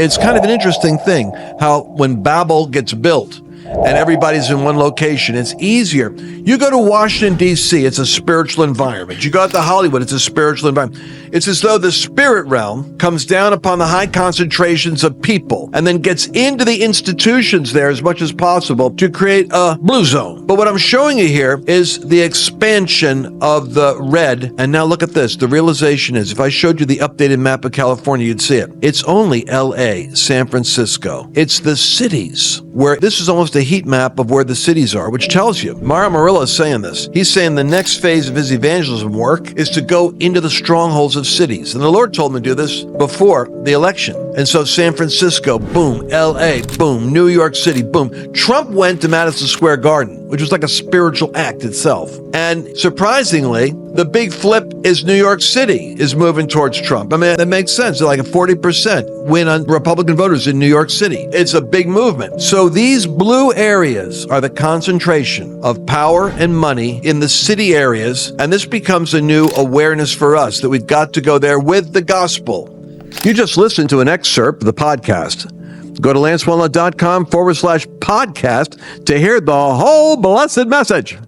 It's kind of an interesting thing how when Babel gets built and everybody's in one location, it's easier. You go to Washington, D.C., it's a spiritual environment. You go out to Hollywood, it's a spiritual environment. It's as though the spirit realm comes down upon the high concentrations of people and then gets into the institutions there as much as possible to create a blue zone. But what I'm showing you here is the expansion of the red. And now look at this. The realization is, if I showed you the updated map of California, you'd see it. It's only L.A., San Francisco. It's the cities where this is almost a heat map of where the cities are, which tells you. Mario Murillo is saying this. He's saying the next phase of his evangelism work is to go into the strongholds of cities. And the Lord told him to do this before the election. And so San Francisco, boom. LA, boom. New York City, boom. Trump went to Madison Square Garden, which was like a spiritual act itself. And surprisingly, the big flip is New York City is moving towards Trump. I mean, that makes sense. They're like a 40% win on Republican voters in New York City. It's a big movement. So these blue areas are the concentration of power and money in the city areas. And this becomes a new awareness for us that we've got to go there with the gospel. You just listened to an excerpt of the podcast. Go to lancewallnut.com/podcast to hear the whole blessed message.